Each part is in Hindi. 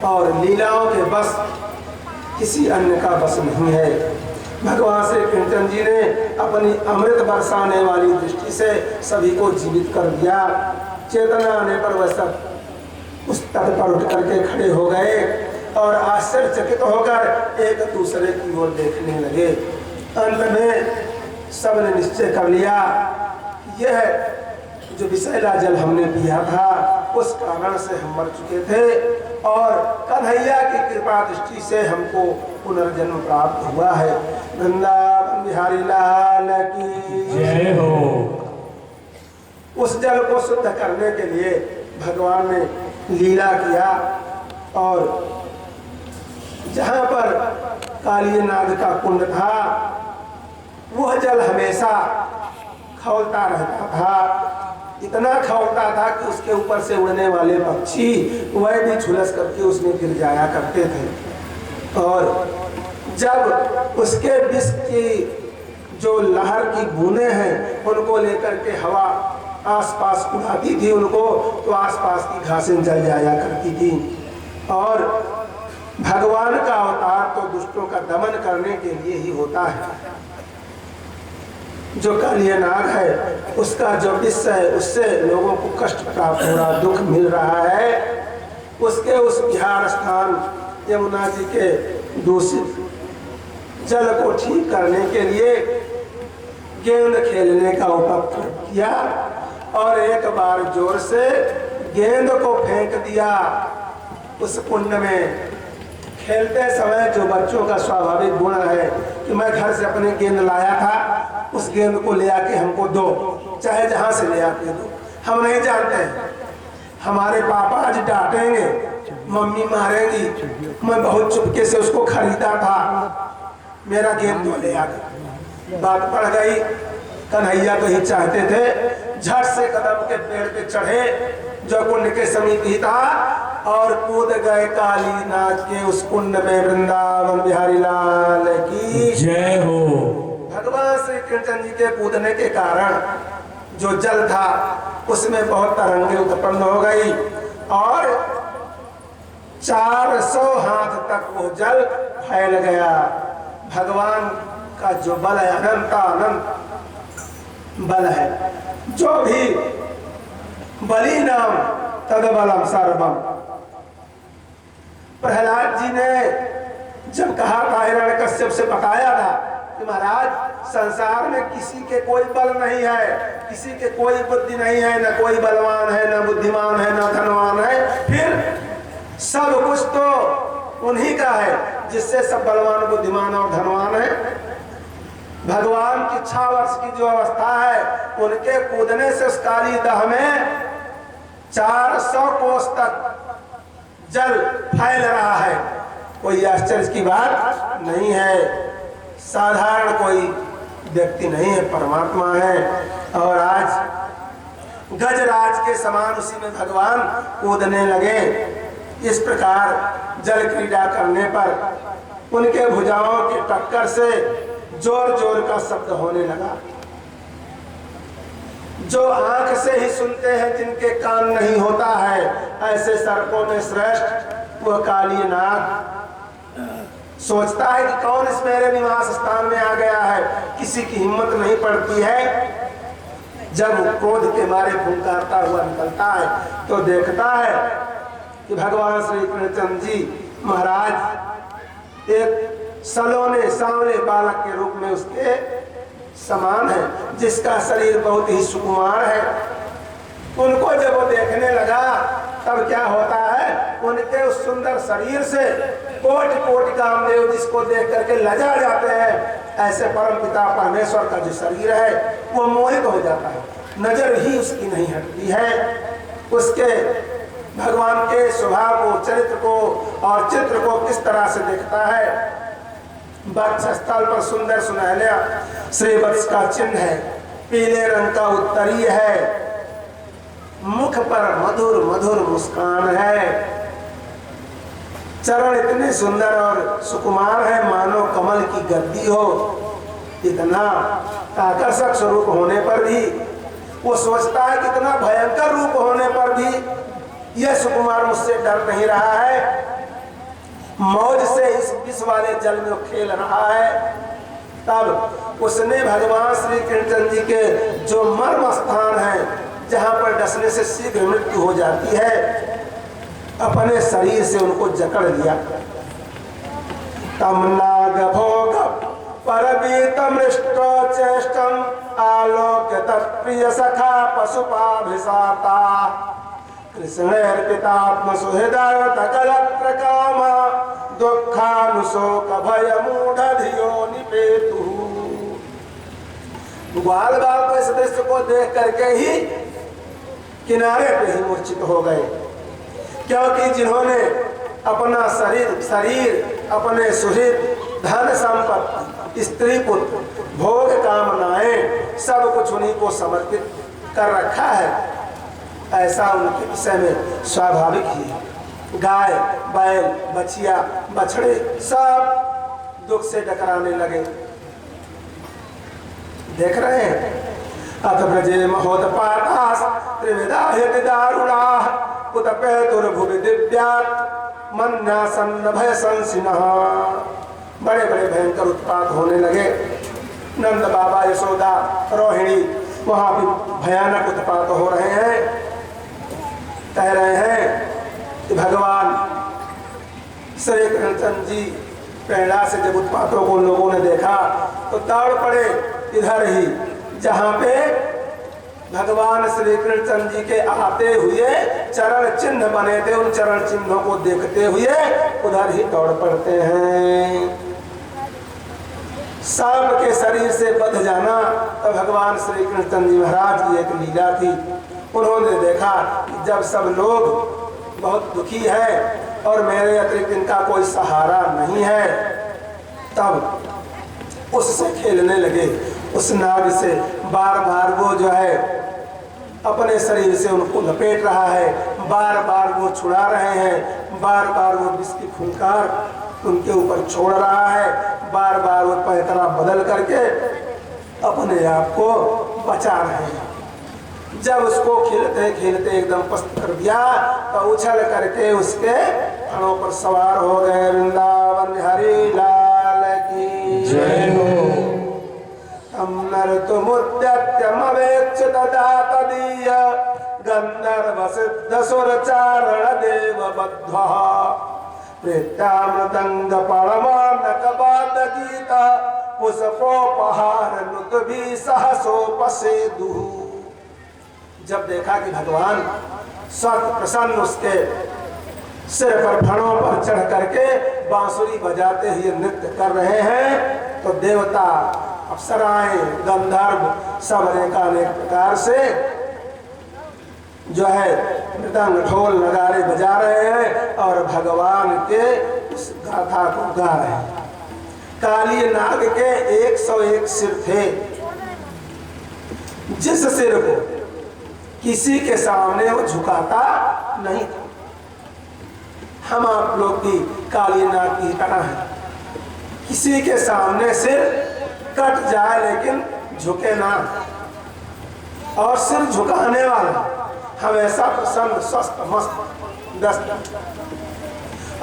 और लीलाओं के बस किसी अन्य का बस नहीं है। भगवान श्री कृष्ण जी ने अपनी अमृत बरसाने वाली दृष्टि से सभी को जीवित कर दिया। चेतना आने पर वह सब उस तट पर उठ करके खड़े हो गए और आश्चर्यचकित होकर एक दूसरे की ओर देखने लगे। अंत में सबने निश्चय कर लिया यह जो विषैला जल हमने पिया था उस कारण से हम मर चुके थे और कन्हैया की कृपा दृष्टि से हमको पुनर्जन्म प्राप्त हुआ है। वृंदावन बिहारी लाल की जय हो। उस जल को शुद्ध करने के लिए भगवान ने लीला किया और जहाँ पर कालीनाग का कुंड था वह जल हमेशा खौलता रहता था। इतना खौलता था कि उसके ऊपर से उड़ने वाले पक्षी वह भी झुलस करके उसमें गिर जाया करते थे। और जब उसके विष की जो लहर की बूंदें हैं उनको लेकर के हवा आसपास उड़ाती थी उनको, तो आसपास की घासें जल जाया करती थी। और भगवान का अवतार तो दुष्टों का दमन करने के लिए ही होता है। जो कालीनाग है उसका जो विष है उससे लोगों को कष्ट प्राप्त हो रहा, दुख मिल रहा है। उसके उस विहार स्थान यमुना जी के दूषित जल को ठीक करने के लिए गेंद खेलने का उपक्रम किया और एक बार जोर से गेंद को फेंक दिया उस कुंड में। खेलते समय जो बच्चों का स्वाभाविक गुण है कि मैं घर से अपने गेंद लाया था उस गेंद को ले आके हमको दो, चाहे जहां से ले आके दो। हम नहीं जानते हैं हमारे पापा आज डांटेंगे, मम्मी मारेंगी, मैं बहुत चुपके से उसको खरीदा था, मेरा गेंद दो ले आके। बात पड़ गई। कन्हैया तो ही चाहते थे झट से कदम के पेड़ पे चढ़े जो कुंड के समीप ही था और कूद गए कालीनाग के उस कुंड में। वृंदावन बिहारी लाल की जय हो। भगवान श्री कृष्ण जी के कूदने के कारण जो जल था उसमें बहुत तरंगे उत्पन्न हो गई और 400 हाथ तक वो जल फैल गया। भगवान का जो बल है अनंत अनंत बल है। जो भी बली नाम तद बलम सर्वम। प्रहलाद जी ने जब कहा था हिरण्यकश्यप से बताया था कि महाराज संसार में किसी के कोई बल नहीं है, किसी के कोई बुद्धि नहीं है, न कोई बलवान है, न बुद्धिमान है, न धनवान है, फिर सब कुछ तो उन्हीं का है जिससे सब बलवान बुद्धिमान और धनवान है। भगवान की 6 वर्ष की जो अवस्था है उनके कूदने से उस काली दह में 400 कोस तक जल फैल रहा है। कोई आश्चर्य की बात नहीं है, साधारण कोई व्यक्ति नहीं है, परमात्मा है। और आज गजराज के समान उसी में भगवान कूदने लगे। इस प्रकार जल क्रीड़ा करने पर उनके भुजाओं की टक्कर से जोर जोर का शब्द होने लगा। जो आंख से ही सुनते हैं, जिनके कान नहीं होता है, ऐसे सर्पों में श्रेष्ठ वह कालीनाग सोचता है कि कौन इस मेरे निवास स्थान में आ गया है। किसी की हिम्मत नहीं पड़ती है। जब क्रोध के मारे फुंकारता हुआ निकलता है तो देखता है कि भगवान श्री कृष्ण जी महाराज एक सलोने सांवले बालक के रूप में उसके समान है, जिसका शरीर बहुत ही सुकुमार है। उनको जब वो देखने लगा तब क्या होता है, उनके उस सुंदर शरीर से कोटि कोटि कामदेव जिसको देख करके लजा जाते हैं, ऐसे परम पिता परमेश्वर का जो शरीर है वो मोहित हो जाता है। नजर ही उसकी नहीं हटती है उसके भगवान के स्वभाव को, चरित्र को और चित्र को किस तरह से देखता है। वक्षस्थल पर सुंदर सुनहला श्रीवत्स का चिन्ह है, पीले रंग का उत्तरीय है, मुख पर मधुर मधुर मुस्कान है, चरण इतने सुंदर और सुकुमार है मानो कमल की गद्दी हो। इतना आकर्षक स्वरूप होने पर भी वो सोचता है कि इतना भयंकर रूप होने पर भी यह सुकुमार मुझसे डर नहीं रहा है। विष वाले जल में वो खेल रहा है, तब उसने भगवान श्री कृष्ण जी के जो मर्म स्थान है जहाँ पर डसने से शीघ्र मृत्यु हो जाती है, अपने शरीर से उनको जकड़ लिया। तम नाग भोग परवीतमृष्टो चेष्टम आलोक्य तत्प्रिय सखा पशुपाभिसाता कृष्णेर्पितात्म सुहृदय तकलत्र कामा दुःखानुशोक भय मूढ़ धियो निपेतु। ग्वाल बाल को इस दृश्य को देख करके ही किनारे पे ही मूर्छित हो गए, क्योंकि जिन्होंने अपना शरीर अपने सुहृद धन संपत्ति स्त्री पुत्र भोग कामनाएं सब कुछ उन्हीं को समर्पित कर रखा है, ऐसा उनके विषय में स्वाभाविक ही है। गाय बैल बछिया बछड़े सब दुख से टकराने लगे। देख रहे हैं, अथ ब्रजे महोदपातास त्रिविधा हित दारुणा उतपेतुर्भुवि दिव्यात् मन्यासन्न भय संसिनः। बड़े बड़े भयंकर उत्पात होने लगे। नंद बाबा यशोदा रोहिणी वहां भी भयानक उत्पात हो रहे हैं। कह रहे हैं कि भगवान श्री कृष्ण जी प्रेरणा से जब उत्पातों को लोगों ने देखा तो दौड़ पड़े इधर ही जहाँ पे भगवान श्री कृष्ण जी के आते हुए चरण चिन्ह बने थे, उन चरण चिन्हों को देखते हुए उधर ही दौड़ पड़ते हैं। सांप के शरीर से बंध जाना तो भगवान श्री कृष्ण जी महाराज की एक लीला थी। उन्होंने देखा कि जब सब लोग बहुत दुखी है और मेरे अतिरिक्त इनका कोई सहारा नहीं है, तब उससे खेलने लगे। उस नाग से बार बार वो जो है अपने शरीर से उनको लपेट रहा है, बार बार वो छुड़ा रहे हैं, बार बार वो विष की फुंकार उनके ऊपर छोड़ रहा है, बार बार वो पैतरा बदल करके अपने आप को बचा रहे हैं। जब उसको खेलते खेलते एकदम पस्त कर दिया तो उछल करके उसके फणों पर सवार हो गए। वृंदावन हरि लाल की जय हो। तमुद्यत्यमवेक्षतदातदीय गंधर्व सिद्ध सुर चारण देव बद्ध्वः प्रेत्यामृदंग परमानक बाद गीता पुष्पोपहार नुत भी सहसोपसेदुः। जब देखा कि भगवान सत प्रसन्न उसके सिर पर फणों पर चढ़ करके बांसुरी बजाते हुए नृत्य कर रहे हैं, तो देवता अप्सराएं गंधर्व सब अनेकानेक प्रकार से जो है मृदंग ढोल नगारे बजा रहे हैं और भगवान के उस गाथा को गा रहे हैं। काली नाग के 101 सिर थे, जिस सिर को किसी के सामने वो झुकाता नहीं था। हम आप लोग की काली नाग की तरह है, किसी के सामने सिर कट जाए लेकिन झुके ना, और सिर झुकाने वाला हमेशा प्रसन्न स्वस्थ मस्त दस्त।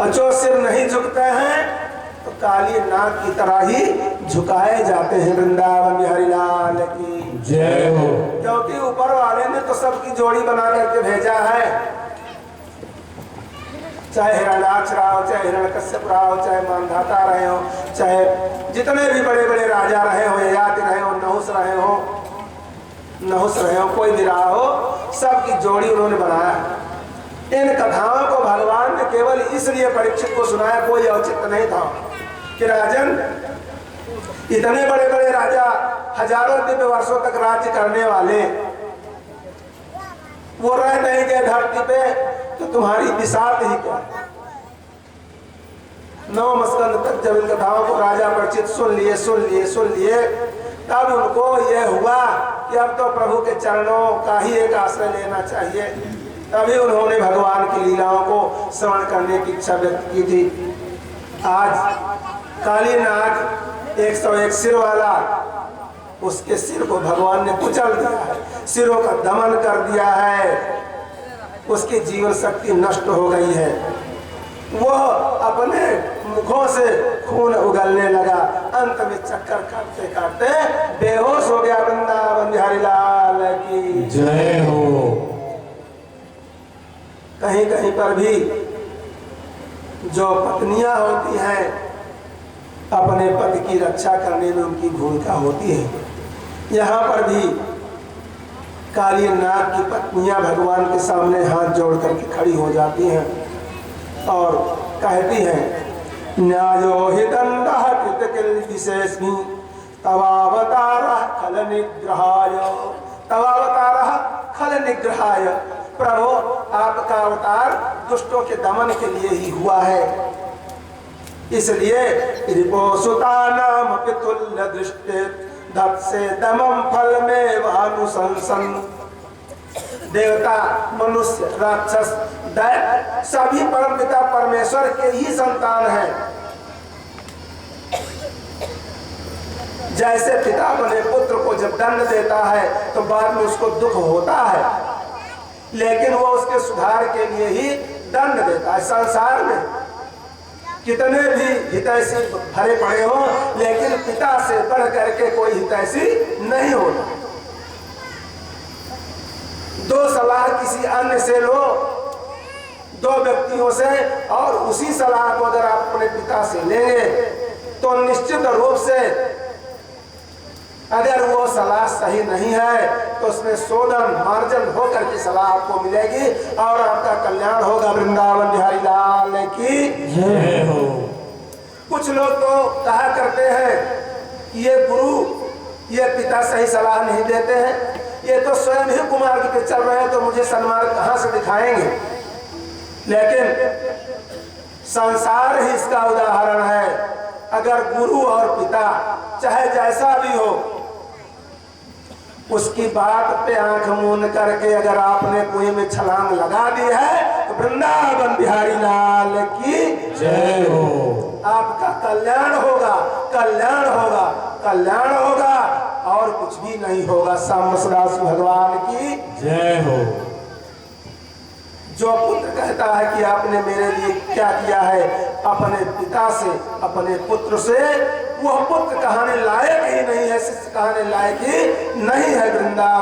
और जो सिर नहीं झुकते हैं तो काली नाग की तरह ही झुकाए जाते हैं। वृंदावन बिहारी लाल की जय हो। क्योंकि ऊपर वाले ने तो सबकी जोड़ी बना करके भेजा है, चाहे हिरण्याक्ष रहा हो, चाहे हिरण्यकश्यप रहा हो, चाहे मानधाता रहे हो, चाहे जितने भी बड़े बड़े राजा रहे हो, ययाति रहे हो, नहुस रहे हो, कोई भी रहा हो, सबकी जोड़ी उन्होंने बनाया है। इन कथाओं को भगवान ने केवल इसलिए परीक्षित को सुनाया, कोई औचित्य नहीं था कि राजन इतने बड़े बड़े राजा हजारों दिव्य वर्षों तक राज्य करने वाले वो रह नहीं गए धरती पे, तो तुम्हारी बिसात ही क्या। 9 मस्कंद तक जब इन कथाओं को राजा परिचित सुन लिए तब उनको यह हुआ कि अब तो प्रभु के चरणों का ही एक आश्रय लेना चाहिए। तभी उन्होंने भगवान की लीलाओं को श्रवण करने की इच्छा व्यक्त की थी। आज काली नाग 101 सिर वाला, उसके सिर को भगवान ने कुचल दिया है, सिरों का दमन कर दिया है, उसकी जीवन शक्ति नष्ट हो गई है। वह अपने मुखों से खून उगलने लगा। अंत में चक्कर काटते काटते बेहोश हो गया। वृंदावन बिहारी लाल की जय हो। कहीं कहीं पर भी जो पत्नियां होती हैं अपने पति की रक्षा करने में उनकी भूमिका होती है। यहाँ पर भी काली नाग की पत्नियां भगवान के सामने हाथ जोड़ करके खड़ी हो जाती हैं और कहती हैं न्यायो हि दंडः कृतकिल विशेषमी तवावतारः खल निग्रहाय। तवावतारः खल निग्रहाय। प्रभु आपका अवतार दुष्टों के दमन के लिए ही हुआ है, इसलिए रिपोसुता नाम पितुल्य दृष्टे धत्से दमम फल में वानुशंसन। देवता, मनुष्य, राक्षस, दैत्य सभी परमपिता परमेश्वर के ही संतान हैं। जैसे पिता अपने पुत्र को जब दंड देता है तो बाद में उसको दुख होता है, लेकिन वो उसके सुधार के लिए ही दंड देता है। संसार में कितने भी हितैषी भरे पड़े हो, लेकिन पिता से बढ़ करके कोई हितैषी नहीं होता। दो सलाह किसी अन्य से लो, दो व्यक्तियों से, और उसी सलाह को अगर आप अपने पिता से लेंगे तो निश्चित रूप से अगर वो सलाह सही नहीं है तो उसमें शोधन मार्जन होकर के सलाह आपको मिलेगी और आपका कल्याण होगा। वृंदावन बिहारी लाल की जय हो। कुछ लोग तो कहा करते हैं कि ये गुरु, ये पिता सही सलाह नहीं देते हैं, ये तो स्वयं ही कुमार्ग पे चल रहे हैं, तो मुझे सन्मार्ग कहाँ से दिखाएंगे। लेकिन संसार ही इसका उदाहरण है। अगर गुरु और पिता चाहे जैसा भी हो, उसकी बात पे आंख मूंद करके अगर आपने कुएं में छलांग लगा दी है तो वृंदावन बिहारी लाल की जय हो। आपका कल्याण होगा, कल्याण होगा, कल्याण होगा, और कुछ भी नहीं होगा। सामसदास भगवान की जय हो। जो पुत्र कहता है कि आपने मेरे लिए क्या किया है, अपने पिता से, अपने पुत्र से, वह पुत्र कहने लायक ही नहीं है, शिष्य कहने लायक ही नहीं है। वृंदावन